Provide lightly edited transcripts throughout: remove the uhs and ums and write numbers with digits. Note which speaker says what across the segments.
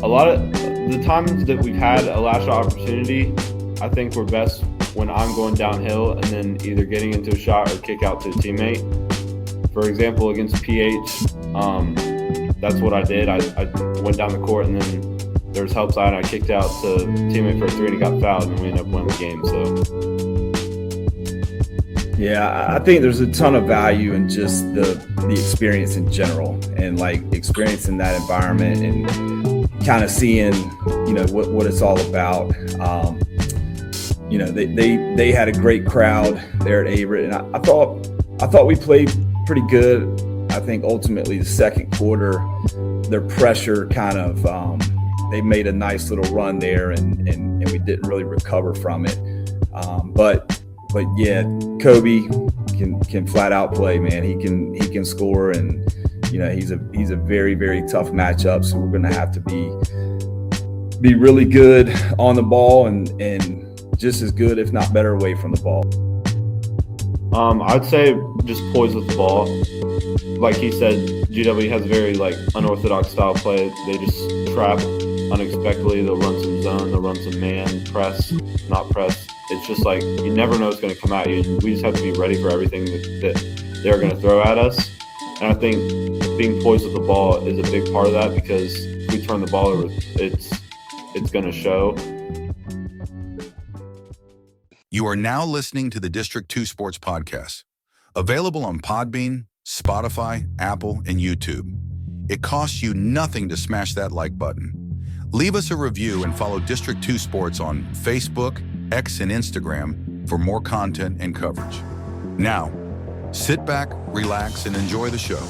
Speaker 1: a lot of the times that we've had a last shot opportunity, I think we're best when I'm going downhill and then either getting into a shot or kick out to a teammate. For example, against PH, that's what I did. I went down the court and then there was help side and I kicked out to a teammate for a 3 and he got fouled and we ended up winning the game.
Speaker 2: So yeah, I think there's a ton of value in just the experience in general and like experiencing that environment and kind of seeing, what it's all about. They had a great crowd there at Averett, and I thought we played pretty good. I think ultimately the second quarter, their pressure kind of they made a nice little run there, and we didn't really recover from it. But yeah, Kobe can flat out play, man. He can score, and he's a very, very tough matchup. So we're gonna have to be really good on the ball and just as good, if not better, away from the ball.
Speaker 1: I'd say just poise with the ball. Like he said, GW has a very unorthodox style play. They just trap unexpectedly. They'll run some zone, they'll run some man, press, not press. It's just you never know it's going to come at you. We just have to be ready for everything that they're going to throw at us. And I think being poised with the ball is a big part of that, because if we turn the ball over, it's going to show.
Speaker 3: You are now listening to the District 2 Sports Podcast, available on Podbean, Spotify, Apple, and YouTube. It costs you nothing to smash that like button. Leave us a review and follow District 2 Sports on Facebook, X, and Instagram for more content and coverage. Now, sit back, relax, and enjoy the show.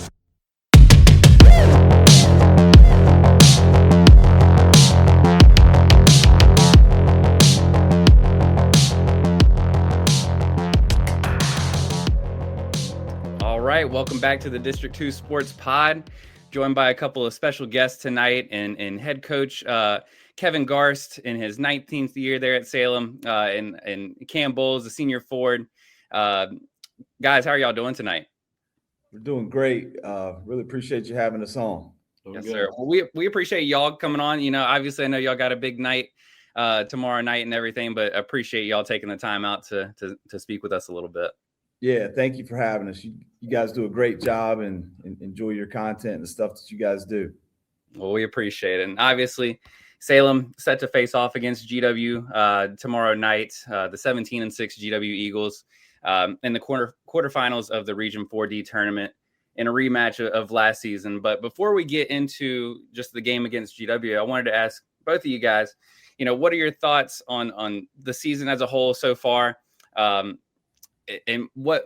Speaker 4: All right, welcome back to the District 2 Sports Pod. Joined by a couple of special guests tonight, and head coach Kevin Garst in his 19th year there at Salem, and Cam Boles, the senior forward. Guys, how are y'all doing tonight?
Speaker 2: We're doing great. Really appreciate you having us on.
Speaker 4: Yes, sir. Well, we appreciate y'all coming on. Obviously, I know y'all got a big night tomorrow night and everything, but appreciate y'all taking the time out to speak with us a little bit.
Speaker 2: Yeah, thank you for having us. You guys do a great job, and enjoy your content and the stuff that you guys do.
Speaker 4: Well, we appreciate it. And obviously, Salem set to face off against GW tomorrow night, the 17-6 GW Eagles, in the quarterfinals of the Region 4D tournament in a rematch of last season. But before we get into just the game against GW, I wanted to ask both of you guys, what are your thoughts on the season as a whole so far? And what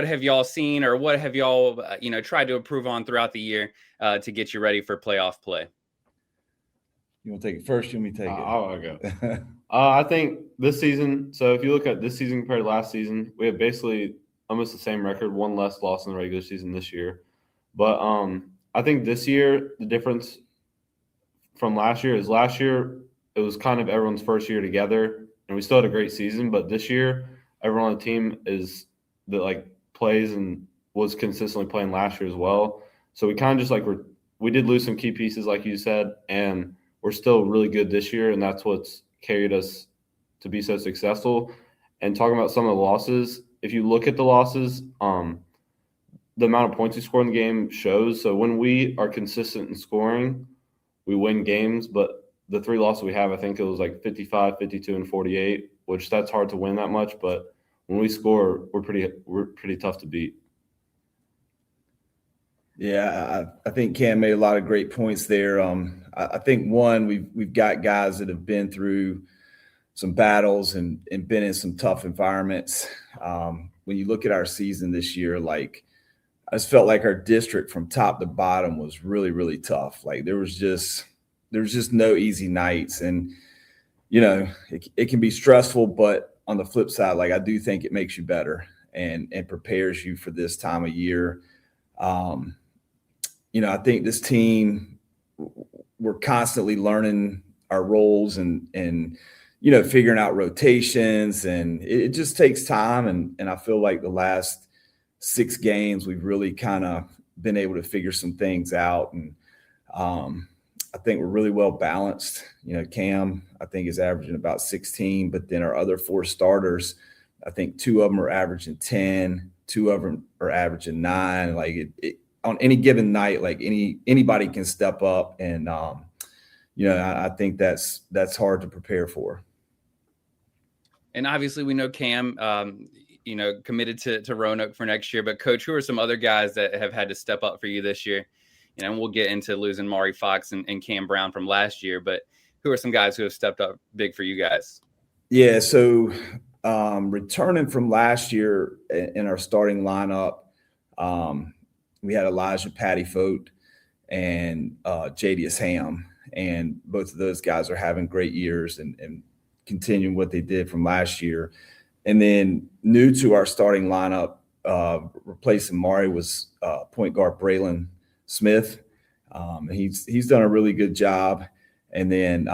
Speaker 4: have y'all seen, or what have y'all tried to improve on throughout the year to get you ready for playoff play?
Speaker 2: You want to take it first? You want me to take it?
Speaker 1: I'll go. I think this season. So if you look at this season compared to last season, we have basically almost the same record, one less loss in the regular season this year. But I think this year the difference from last year is last year it was kind of everyone's first year together, and we still had a great season. But this year, everyone on the team plays and was consistently playing last year as well. So we kind of just we did lose some key pieces, like you said, and we're still really good this year, and that's what's carried us to be so successful. And talking about some of the losses, if you look at the losses, the amount of points we score in the game shows. So when we are consistent in scoring, we win games. But the 3 losses we have, I think it was 55, 52, and 48, which that's hard to win that much. But when we score, we're pretty tough to beat.
Speaker 2: Yeah, I think Cam made a lot of great points there. I think we've got guys that have been through some battles and been in some tough environments. When you look at our season this year, I just felt like our district from top to bottom was really, really tough. There was just no easy nights, and it can be stressful, but on the flip side, I do think it makes you better and prepares you for this time of year. I think this team, we're constantly learning our roles and figuring out rotations, and it just takes time. And I feel like the last 6 games, we've really kind of been able to figure some things out. And, I think we're really well balanced. Cam, I think, is averaging about 16, but then our other 4 starters, I think 2 of them are averaging 10, 2 of them are averaging 9. Like on any given night, like anybody can step up, and I think that's hard to prepare for.
Speaker 4: And obviously, we know Cam, committed to Roanoke for next year. But Coach, who are some other guys that have had to step up for you this year? And we'll get into losing Maury Fox and Cam Brown from last year. But who are some guys who have stepped up big for you guys?
Speaker 2: Yeah, so returning from last year in our starting lineup, we had Elijah Pattyfote and Jadius Ham. And both of those guys are having great years and continuing what they did from last year. And then new to our starting lineup, replacing Maury was point guard Braylon Smith. He's done a really good job. And then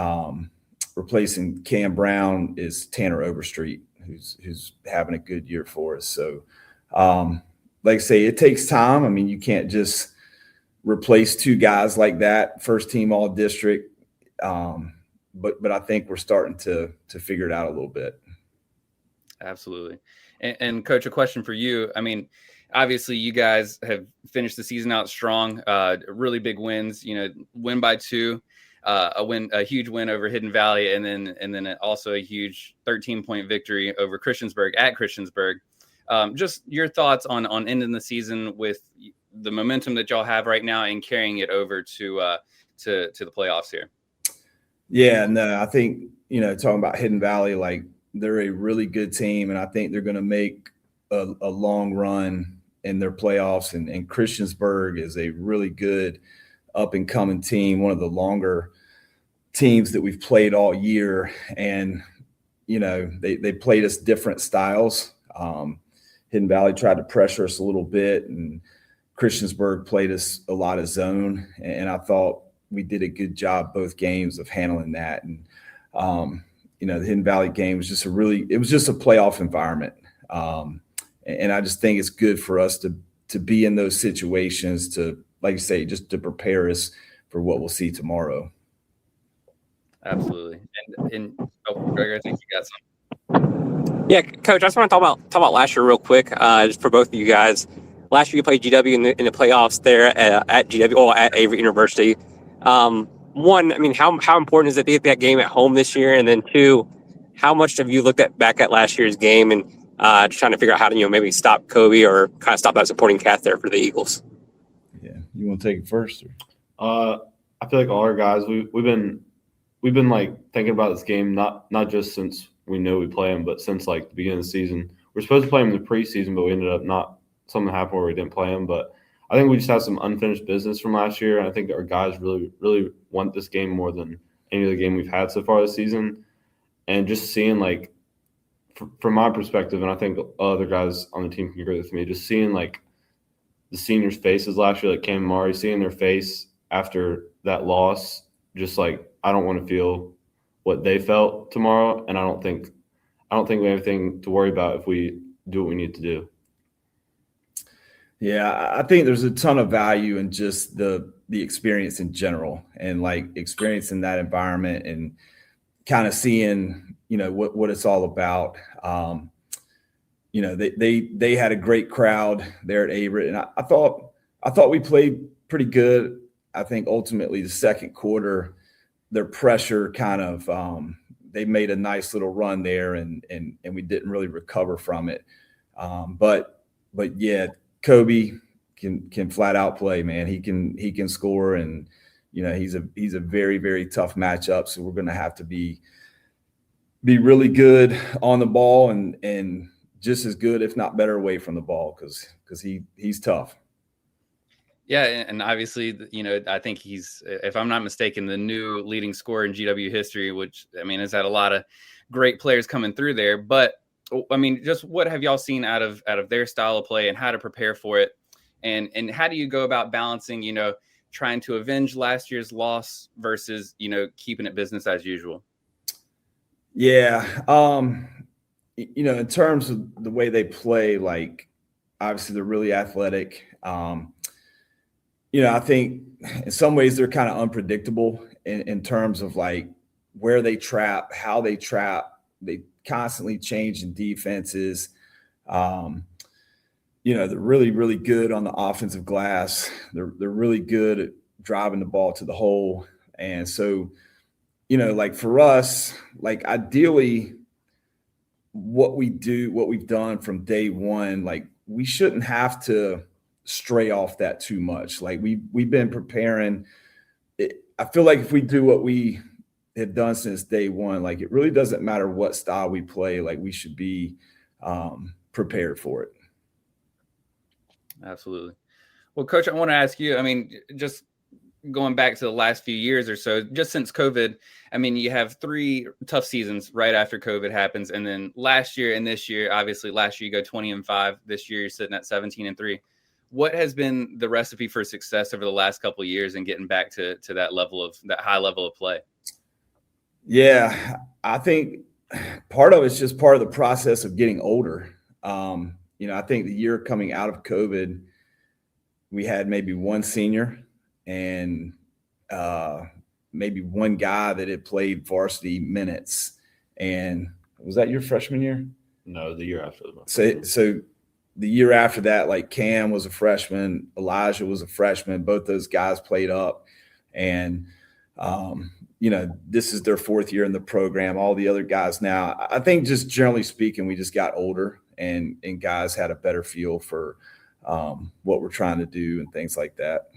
Speaker 2: replacing Cam Brown is Tanner Overstreet, who's having a good year for us. So, like I say, it takes time. I mean, you can't just replace 2 guys like that, first team all district. But I think we're starting to figure it out a little bit.
Speaker 4: Absolutely. And Coach, a question for you. I mean, obviously you guys have finished the season out strong, really big wins, win by 2, a huge win over Hidden Valley, and then also a huge 13-point victory over Christiansburg at Christiansburg. Just your thoughts on ending the season with the momentum that y'all have right now and carrying it over to the playoffs here.
Speaker 2: Yeah, no, I think, talking about Hidden Valley, like they're a really good team, and I think they're going to make a long run in their playoffs. And Christiansburg is a really good up-and-coming team, one of the longer teams that we've played all year. And, they played us different styles. Hidden Valley tried to pressure us a little bit, and Christiansburg played us a lot of zone. And I thought we did a good job both games of handling that. And, the Hidden Valley game was just it was just a playoff environment. And I just think it's good for us to be in those situations to, like you say, just to prepare us for what we'll see tomorrow.
Speaker 4: Absolutely. And Greg, I think you got some.
Speaker 5: Yeah, Coach, I just want to talk about last year real quick, just for both of you guys. Last year you played GW in the playoffs there at GW, or at Avery University. One, I mean, how important is it to get that game at home this year? And then 2, how much have you looked back at last year's game and just trying to figure out how to maybe stop Kobe or kind of stop that supporting cast there for the Eagles?
Speaker 2: Yeah, you want to take it first?
Speaker 1: I feel like all our guys, we've been like thinking about this game not just since we knew we play them, but since like the beginning of the season. We're supposed to play them in the preseason, but we ended up not. Something happened where we didn't play them, but I think we just have some unfinished business from last year, and I think our guys really, really want this game more than any other game we've had so far this season. And just seeing, like, from my perspective, and I think other guys on the team can agree with me, just seeing, like, the seniors' faces last year, like Cam and Maury, seeing their face after that loss, just like, I don't want to feel what they felt tomorrow, and I don't think we have anything to worry about if we do what we need to do.
Speaker 2: Yeah, I think there's a ton of value in just the experience in general, and like experiencing that environment and kind of seeing, what it's all about. They had a great crowd there at Avery, and I thought we played pretty good. I think ultimately the second quarter, their pressure kind of they made a nice little run there, and we didn't really recover from it. But yeah. Kobe can flat out play, man. He can score, and he's a very, very tough matchup. So we're going to have to be really good on the ball and just as good, if not better, away from the ball because he's tough.
Speaker 4: Yeah, and obviously, I think he's, if I'm not mistaken, the new leading scorer in GW history, which I mean has had a lot of great players coming through there, but. I mean, just what have y'all seen out of their style of play and how to prepare for it? And how do you go about balancing, trying to avenge last year's loss versus, keeping it business as usual?
Speaker 2: Yeah. In terms of the way they play, like, obviously they're really athletic. I think in some ways they're kind of unpredictable in terms of like where they trap, how they trap. They constantly change in defenses. They're really, really good on the offensive glass. They're really good at driving the ball to the hole. And so, like for us, like ideally what we've done from day one, like we shouldn't have to stray off that too much. Like we've been preparing. I feel like if we do what we have done since day one, like it really doesn't matter what style we play, like we should be prepared for it.
Speaker 4: Absolutely. Well, Coach, I want to ask you, I mean, just going back to the last few years or so, just since COVID, I mean, you have 3 tough seasons right after COVID happens. And then last year and this year, obviously last year you go 20-5. This year you're sitting at 17-3. What has been the recipe for success over the last couple of years and getting back to that high level of play?
Speaker 2: Yeah, I think part of it's just part of the process of getting older. I think the year coming out of COVID, we had maybe one senior and maybe one guy that had played varsity minutes. And was that your freshman year?
Speaker 1: No, the year after.
Speaker 2: So the year after that, like Cam was a freshman, Elijah was a freshman. Both those guys played up. And, this is their 4th year in the program. All the other guys now, I think just generally speaking, we just got older and guys had a better feel for what we're trying to do and things like that.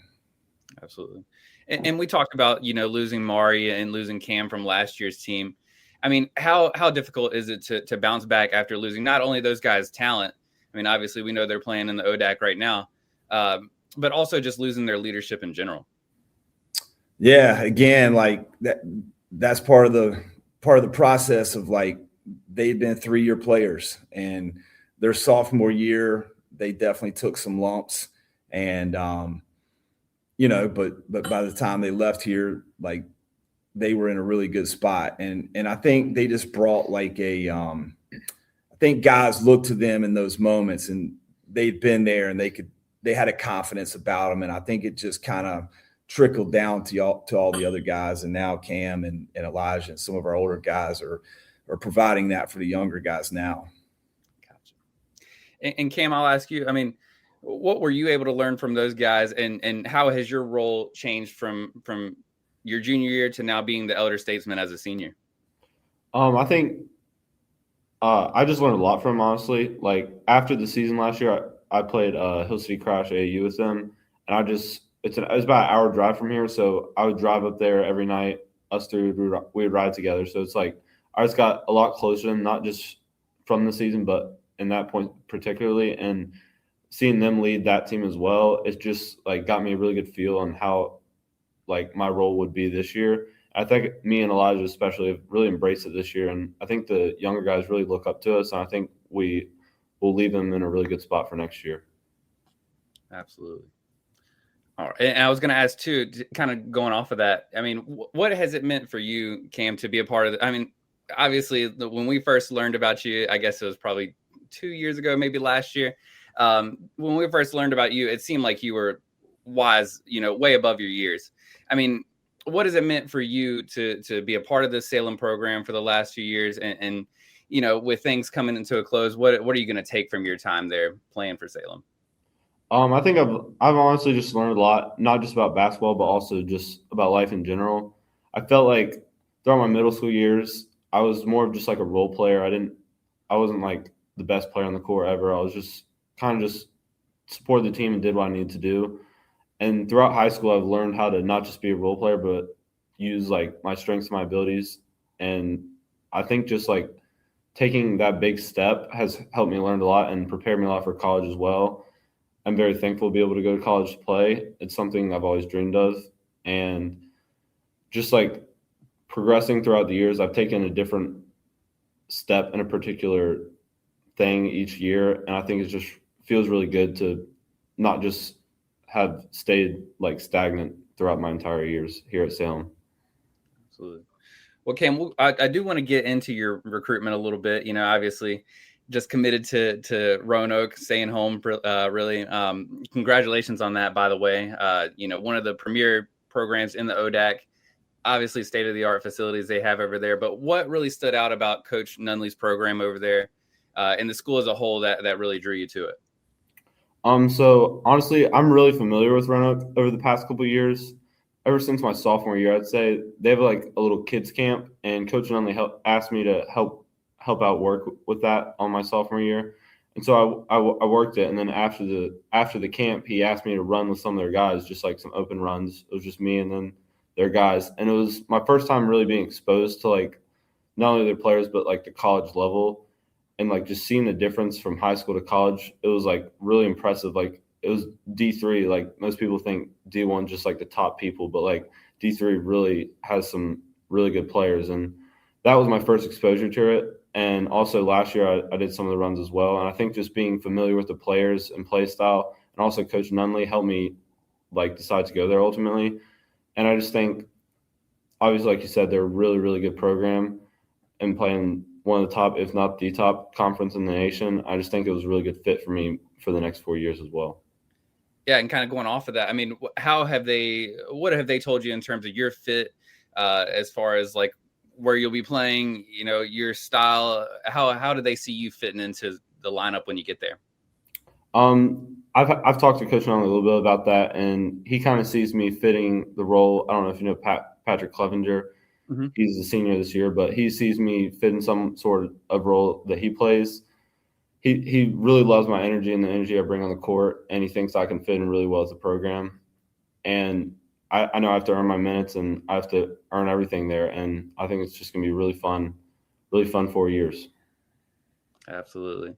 Speaker 4: Absolutely. And we talked about, losing Mari and losing Cam from last year's team. I mean, how difficult is it to bounce back after losing not only those guys' talent? I mean, obviously we know they're playing in the ODAC right now, but also just losing their leadership in general.
Speaker 2: Yeah, again, like that's part of the process of like they've been 3-year players, and their sophomore year they definitely took some lumps, and but by the time they left here, like they were in a really good spot, and I think they just brought like I think guys looked to them in those moments, and they'd been there, and they had a confidence about them, and I think it just kind of trickled down to all the other guys, and now Cam and Elijah and some of our older guys are providing that for the younger guys now.
Speaker 4: Gotcha. And Cam, I'll ask you, I mean, what were you able to learn from those guys, and how has your role changed from your junior year to now being the elder statesman as a senior?
Speaker 1: I think I just learned a lot from them, honestly. Like after the season last year, I played Hill City Crash AAU with them, and it was about an hour drive from here, so I would drive up there every night. Us three we would ride together. So it's like I just got a lot closer to them, not just from the season, but in that point particularly. And seeing them lead that team as well, it just like got me a really good feel on how like my role would be this year. I think me and Elijah especially have really embraced it this year, and I think the younger guys really look up to us, and I think we will leave them in a really good spot for next year.
Speaker 4: Absolutely. All right. And I was going to ask too, kind of going off of that. I mean, what has it meant for you, Cam, to be a part of it? I mean, obviously when we first learned about you, I guess it was probably 2 years ago, maybe last year. When we first learned about you, it seemed like you were wise, way above your years. I mean, what has it meant for you to be a part of this Salem program for the last few years? And with things coming into a close, what are you going to take from your time there playing for Salem?
Speaker 1: I think I've honestly just learned a lot, not just about basketball, but also just about life in general. I felt like throughout my middle school years, I was more of just like a role player. I wasn't like the best player on the court ever. I was just kind of just supported the team and did what I needed to do. And throughout high school, I've learned how to not just be a role player, but use like my strengths and my abilities. And I think just like taking that big step has helped me learn a lot and prepared me a lot for college as well. I'm very thankful to be able to go to college to play. It's something I've always dreamed of. And just like progressing throughout the years, I've taken a different step in a particular thing each year. And I think it just feels really good to not just have stayed like stagnant throughout my entire years here at Salem.
Speaker 4: Absolutely. Well, Cam, I do want to get into your recruitment a little bit. Obviously, just committed to Roanoke, staying home. Really, congratulations on that, by the way. One of the premier programs in the ODAC. obviously state-of-the-art facilities they have over there, but what really stood out about Coach Nunley's program over there and the school as a whole that really drew you to it?
Speaker 1: So honestly, I'm really familiar with Roanoke over the past couple of years. Ever since my sophomore year, I'd say they have like a little kids camp, and Coach Nunley asked me to help out work with that on my sophomore year. And so I worked it, and then after the camp, he asked me to run with some of their guys, just like some open runs. It was just me and then their guys, and it was my first time really being exposed to like not only their players but like the college level, and like just seeing the difference from high school to college. It was like really impressive. Like it was D3. Like most people think D1 just like the top people, but like D3 really has some really good players, and that was my first exposure to it. And also last year I did some of the runs as well. And I think just being familiar with the players and play style, and also Coach Nunley helped me like decide to go there ultimately. And I just think, obviously, like you said, they're a really, really good program and playing one of the top, if not the top conference in the nation. I just think it was a really good fit for me for the next 4 years as well.
Speaker 4: Yeah, and kind of going off of that, I mean, what have they told you in terms of your fit as far as like where you'll be playing, you know, your style? How do they see you fitting into the lineup when you get there?
Speaker 1: I've talked to Coach Nunley a little bit about that, and he kind of sees me fitting the role. I don't know if you know Patrick Clevenger. Mm-hmm. He's a senior this year, but he sees me fitting some sort of role that he plays. He really loves my energy and the energy I bring on the court, and he thinks I can fit in really well as a program. And I know I have to earn my minutes, and I have to earn everything there. And I think it's just going to be really fun 4 years.
Speaker 4: Absolutely.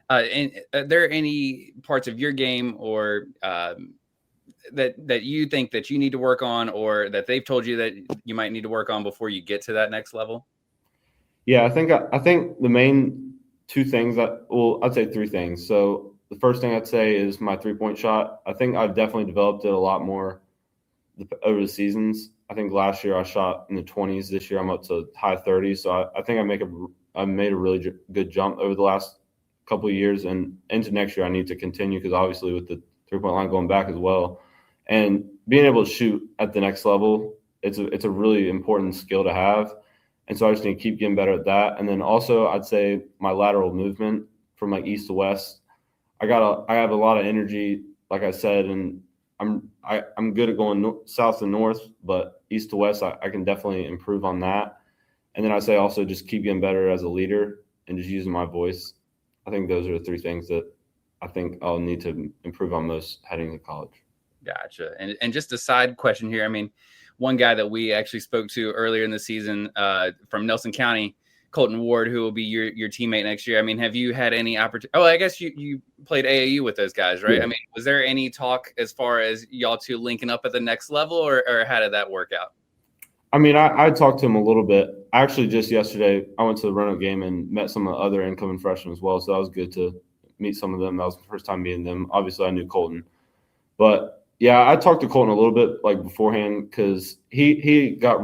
Speaker 4: And are there any parts of your game or that you think that you need to work on, or that they've told you that you might need to work on before you get to that next level?
Speaker 1: Yeah, I think the main two things I'd say three things. So the first thing I'd say is my 3-point shot. I think I've definitely developed it a lot more over the seasons. I think last year I shot in the 20s. This year I'm up to high 30s. So I think I made a really good jump over the last couple of years, and into next year I need to continue, because obviously with the 3-point line going back as well, and being able to shoot at the next level, it's a really important skill to have. And so I just need to keep getting better at that. And then also I'd say my lateral movement from like east to west. I have a lot of energy, like I said, and I'm good at going south to north, but east to west, I can definitely improve on that. And then I say also just keep getting better as a leader and just using my voice. I think those are the three things that I think I'll need to improve on most heading to college.
Speaker 4: Gotcha. And just a side question here. I mean, one guy that we actually spoke to earlier in the season from Nelson County, Colton Ward, who will be your teammate next year. I mean, have you had any opportunity? Oh, I guess you played AAU with those guys, right? Yeah. I mean, was there any talk as far as y'all two linking up at the next level, or how did that work out?
Speaker 1: I mean, I talked to him a little bit. Actually, just yesterday, I went to the Roanoke game and met some of the other incoming freshmen as well. So that was good to meet some of them. That was the first time meeting them. Obviously, I knew Colton. But, yeah, I talked to Colton a little bit, like, beforehand, because he got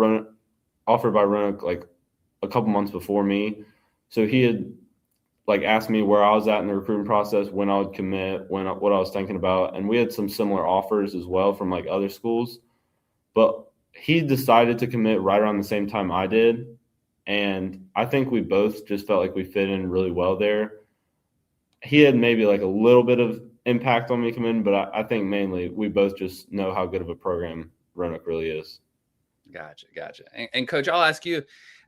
Speaker 1: offered by Roanoke, like, a couple months before me. So he had, like, asked me where I was at in the recruiting process, when I would commit, what I was thinking about. And we had some similar offers as well from, like, other schools. But he decided to commit right around the same time I did. And I think we both just felt like we fit in really well there. He had maybe like a little bit of impact on me coming in, but I think mainly we both just know how good of a program Roanoke really is.
Speaker 4: Gotcha. And Coach, I'll ask you,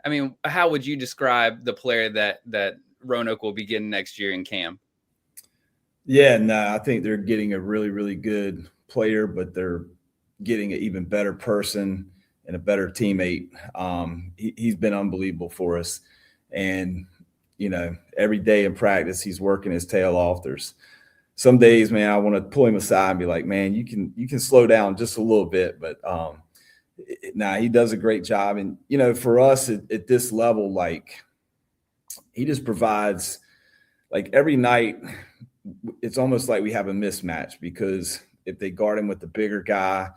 Speaker 4: I mean, how would you describe the player that Roanoke will be getting next year in Cam?
Speaker 2: Yeah, no, I think they're getting a really, really good player, but they're getting an even better person and a better teammate. He's been unbelievable for us. And, you know, every day in practice, he's working his tail off. There's some days, man, I want to pull him aside and be like, man, you can slow down just a little bit. But he does a great job. And, you know, for us at this level, like, he just provides, like, every night, it's almost like we have a mismatch, because if they guard him with the bigger guy,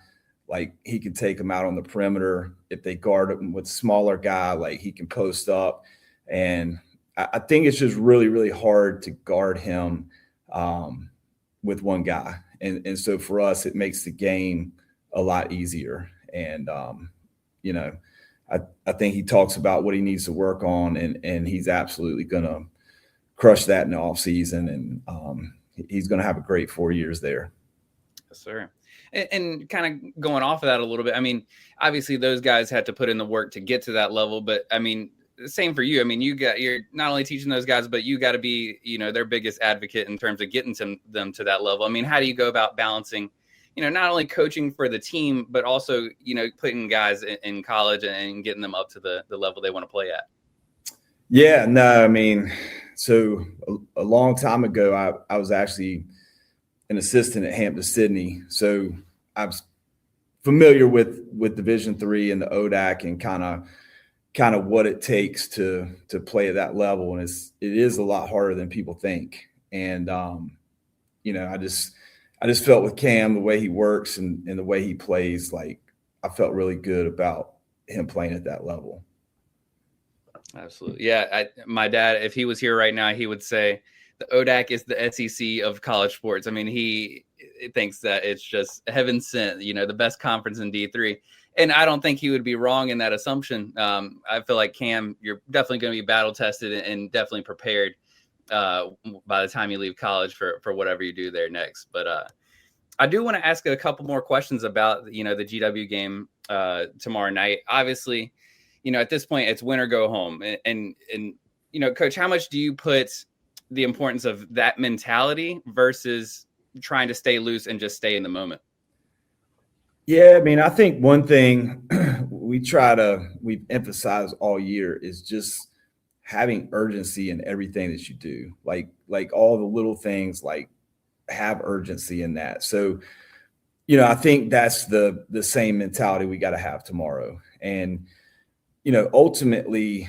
Speaker 2: like, he can take him out on the perimeter. If they guard him with a smaller guy, like, he can post up. And I think it's just really, really hard to guard him with one guy. And so for us, it makes the game a lot easier. And, I think he talks about what he needs to work on, and he's absolutely going to crush that in the offseason, and he's going to have a great 4 years there.
Speaker 4: Yes, sir. And kind of going off of that a little bit, I mean, obviously those guys had to put in the work to get to that level, but I mean, same for you. I mean, you're not only teaching those guys, but you got to be, their biggest advocate in terms of getting them to that level. I mean, how do you go about balancing, not only coaching for the team, but also, putting guys in college and getting them up to the level they want to play at?
Speaker 2: Yeah, no, I mean, so a long time ago, I was actually an assistant at Hampton-Sydney. So I was familiar with Division III and the ODAC and kind of what it takes to play at that level. And it is a lot harder than people think. And, I just felt with Cam, the way he works and the way he plays, like I felt really good about him playing at that level.
Speaker 4: Absolutely. Yeah. My dad, if he was here right now, he would say the ODAC is the SEC of college sports. I mean, he thinks that it's just heaven sent, the best conference in D3. And I don't think he would be wrong in that assumption. I feel like Cam, you're definitely going to be battle tested and definitely prepared by the time you leave college for whatever you do there next. But I do want to ask a couple more questions about, the GW game tomorrow night. Obviously, at this point, it's win or go home. And Coach, how much do you put the importance of that mentality versus trying to stay loose and just stay in the moment?
Speaker 2: Yeah, I mean, I think one thing we've emphasized all year is just having urgency in everything that you do. Like all the little things, like have urgency in that. So, I think that's the same mentality we got to have tomorrow. And, ultimately,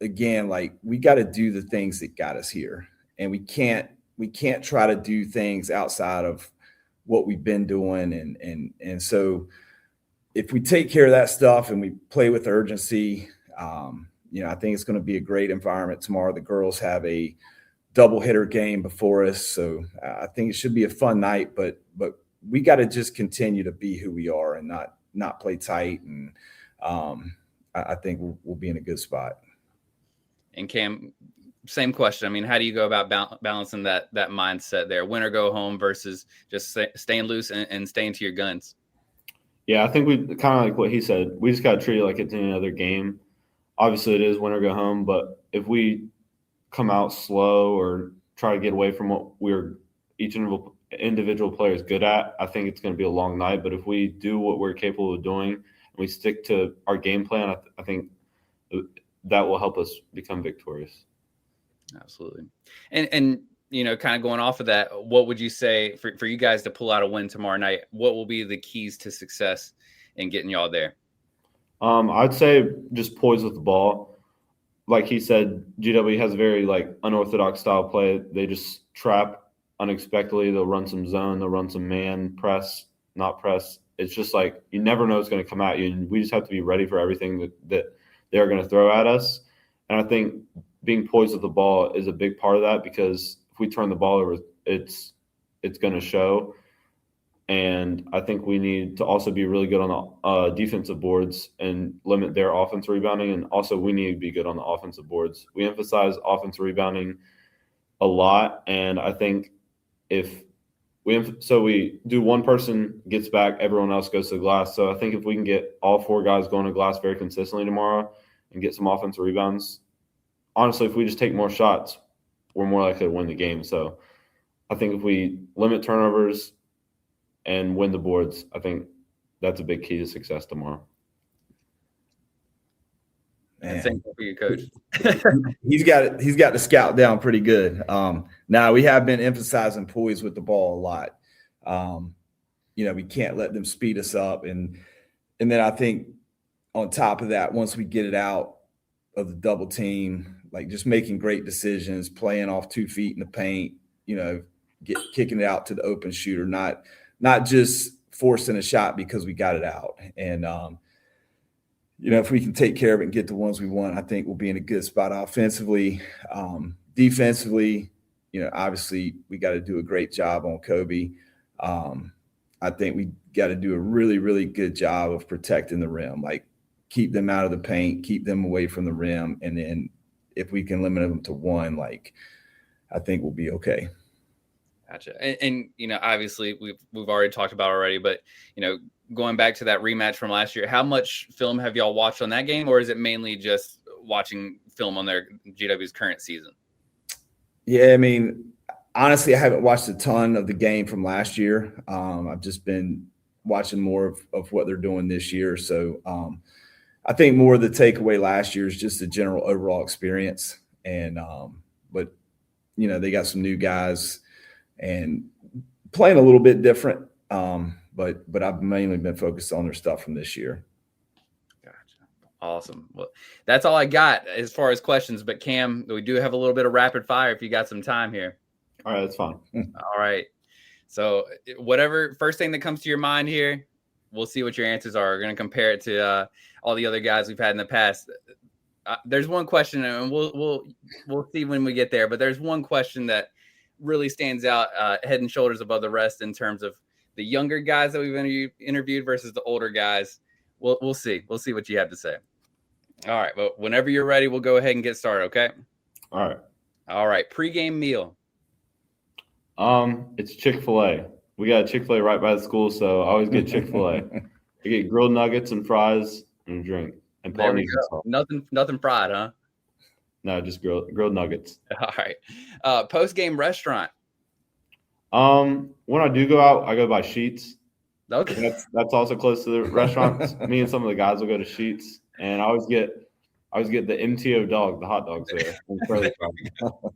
Speaker 2: again, like we got to do the things that got us here, and we can't try to do things outside of what we've been doing. And so if we take care of that stuff and we play with urgency, I think it's going to be a great environment tomorrow. The girls have a double hitter game before us. So I think it should be a fun night, but we got to just continue to be who we are and not play tight. And I think we'll be in a good spot.
Speaker 4: And Cam, same question. I mean, how do you go about balancing that mindset there, win or go home versus just staying loose and staying to your guns?
Speaker 1: Yeah, I think we kind of like what he said. We just got to treat it like it's any other game. Obviously, it is win or go home, but if we come out slow or try to get away from what each individual player is good at, I think it's going to be a long night. But if we do what we're capable of doing and we stick to our game plan, I think that will help us become victorious.
Speaker 4: Absolutely. And kind of going off of that, what would you say for you guys to pull out a win tomorrow night? What will be the keys to success in getting y'all there?
Speaker 1: I'd say just poise with the ball. Like he said, GW has a very unorthodox style play. They just trap unexpectedly. They'll run some zone. They'll run some man, press, not press. It's just like you never know what's going to come at you, and we just have to be ready for everything that they're going to throw at us. And I think being poised with the ball is a big part of that, because if we turn the ball over, it's going to show. And I think we need to also be really good on the defensive boards and limit their offensive rebounding. And also we need to be good on the offensive boards. We emphasize offensive rebounding a lot. And I think if we do one person gets back, everyone else goes to the glass. So I think if we can get all four guys going to glass very consistently tomorrow and get some offensive rebounds, honestly, if we just take more shots, we're more likely to win the game. So I think if we limit turnovers and win the boards, I think that's a big key to success tomorrow.
Speaker 4: And thank you for your coach.
Speaker 2: He's got the scout down pretty good. Now we have been emphasizing poise with the ball a lot. We can't let them speed us up. And then I think on top of that, once we get it out of the double team, just making great decisions, playing off 2 feet in the paint, kicking it out to the open shooter, not just forcing a shot because we got it out. And, if we can take care of it and get the ones we want, I think we'll be in a good spot offensively. Defensively, obviously we got to do a great job on Kobe. I I think we got to do a really, really good job of protecting the rim, like keep them out of the paint, keep them away from the rim. And then if we can limit them to one, like I think we'll be okay.
Speaker 4: Gotcha. And obviously we've already talked about it already, but going back to that rematch from last year, how much film have y'all watched on that game, or is it mainly just watching film on their GW's current season?
Speaker 2: Yeah, I mean, honestly, I haven't watched a ton of the game from last year. I've just been watching more of what they're doing this year. So I think more of the takeaway last year is just the general overall experience. And but they got some new guys and playing a little bit different. But I've mainly been focused on their stuff from this year.
Speaker 4: Awesome. Well, that's all I got as far as questions. But Cam, we do have a little bit of rapid fire if you got some time here.
Speaker 1: All right, that's fine.
Speaker 4: All right. So whatever first thing that comes to your mind here, we'll see what your answers are. We're going to compare it to all the other guys we've had in the past. There's one question, and we'll see when we get there. But there's one question that really stands out head and shoulders above the rest in terms of the younger guys that we've interviewed versus the older guys. We'll see. We'll see what you have to say. All right. Well, whenever you're ready, we'll go ahead and get started. Okay. All right. Pre-game meal.
Speaker 1: It's Chick-fil-A. We got a Chick-fil-A right by the school, so I always get Chick-fil-A. I get grilled nuggets and fries and a drink and Polynesian sauce.
Speaker 4: Nothing fried, huh?
Speaker 1: No, just grilled nuggets.
Speaker 4: All right. Post-game restaurant.
Speaker 1: When I do go out, I go by Sheets.
Speaker 4: Okay.
Speaker 1: That's also close to the restaurants. Me and some of the guys will go to Sheets, and I always get the MTO dog, the hot dogs there.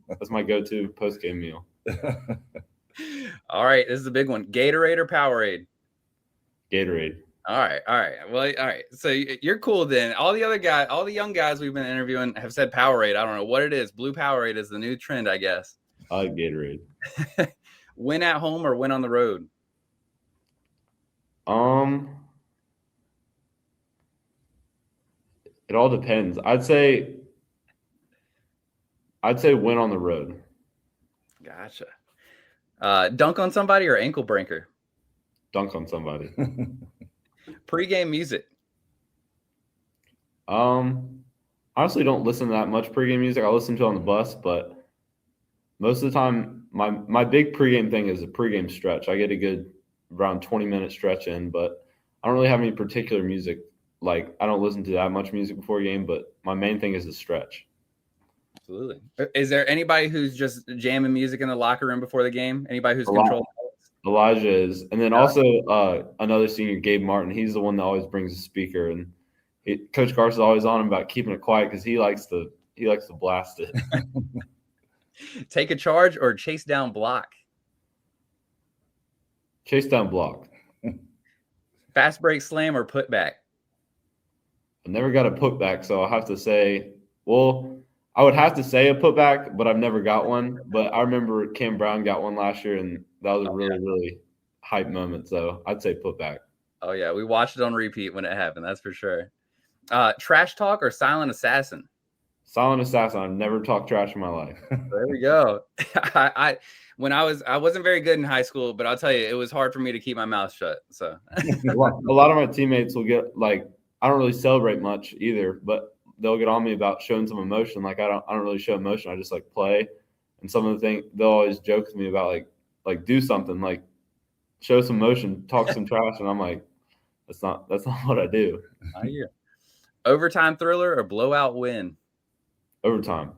Speaker 1: That's my go-to post-game meal.
Speaker 4: All right, this is a big one. Gatorade or Powerade?
Speaker 1: Gatorade.
Speaker 4: All right. Well, all right. So you're cool then. All the young guys we've been interviewing have said Powerade. I don't know what it is. Blue Powerade is the new trend, I guess.
Speaker 1: I like Gatorade.
Speaker 4: Win at home or win on the road?
Speaker 1: It all depends. I'd say win on the road.
Speaker 4: Gotcha. Dunk on somebody or ankle breaker?
Speaker 1: Dunk on somebody.
Speaker 4: Pre-game music.
Speaker 1: Honestly don't listen to that much pregame music. I listen to it on the bus, but most of the time my big pregame thing is a pregame stretch. I get a good around 20-minute stretch in, but I don't really have any particular music. Like I don't listen to that much music before a game, but my main thing is the stretch.
Speaker 4: Absolutely. Is there anybody who's just jamming music in the locker room before the game? Anybody who's controlling?
Speaker 1: Elijah is. And then also another senior, Gabe Martin. He's the one that always brings a speaker. And Coach Garst is always on him about keeping it quiet because he likes to blast it.
Speaker 4: Take a charge or chase down block?
Speaker 1: Chase down block.
Speaker 4: Fast break slam or put back?
Speaker 1: I never got a putback, so I'll have to say, I would have to say a putback, but I've never got one. But I remember Cam Brown got one last year, and that was a really hype moment. So I'd say putback. Oh,
Speaker 4: yeah. We watched it on repeat when it happened. That's for sure. Trash talk or silent assassin?
Speaker 1: Silent assassin. I've never talked trash in my life.
Speaker 4: There we go. I wasn't very good in high school, but I'll tell you, it was hard for me to keep my mouth shut. So
Speaker 1: a lot of my teammates will get I don't really celebrate much either, but they'll get on me about showing some emotion. Like I don't really show emotion. I just play. And some of the things they'll always joke with me about like do something, like show some emotion, talk some trash, and I'm like, that's not what I do.
Speaker 4: I hear. Overtime thriller or blowout win?
Speaker 1: Overtime.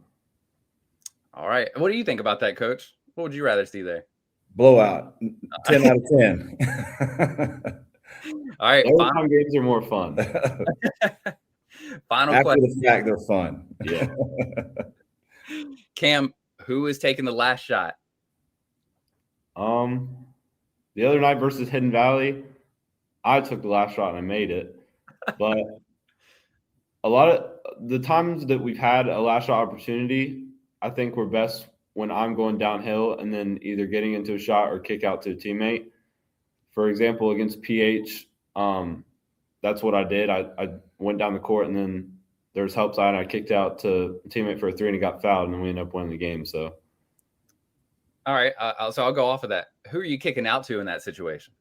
Speaker 4: All right. What do you think about that, Coach? What would you rather see there?
Speaker 2: Blowout. 10 out of 10.
Speaker 4: All right.
Speaker 1: Overtime games are more fun.
Speaker 4: Final
Speaker 2: After
Speaker 4: question.
Speaker 2: the fact, they're fun.
Speaker 1: Yeah.
Speaker 4: Cam, who is taking the last shot?
Speaker 1: The other night versus Hidden Valley, I took the last shot and I made it. But a lot of the times that we've had a last shot opportunity, I think we're best when I'm going downhill and then either getting into a shot or kick out to a teammate. For example, against PH, that's what I did. I went down the court and then there was help side and I kicked out to a teammate for a 3 and he got fouled and then we ended up winning the game. So,
Speaker 4: all right. So I'll go off of that. Who are you kicking out to in that situation?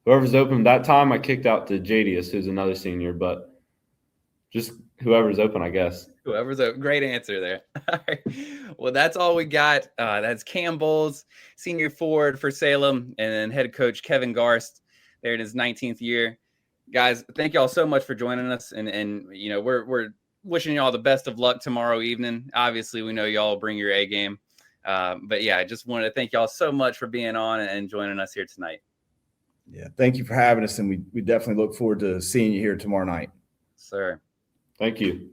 Speaker 1: whoever's open. That time I kicked out to Jadius, who's another senior, but just whoever's open, I guess.
Speaker 4: Whoever's a great answer there. All right. Well, that's all we got. That's Cam Boles, senior forward for Salem, and then head coach Kevin Garst there in his 19th year. Guys, thank y'all so much for joining us. And you know, we're wishing y'all the best of luck tomorrow evening. Obviously, we know y'all bring your A game. But yeah, I just wanted to thank y'all so much for being on and joining us here tonight.
Speaker 2: Yeah, thank you for having us, and we definitely look forward to seeing you here tomorrow night.
Speaker 4: Sir.
Speaker 1: Thank you.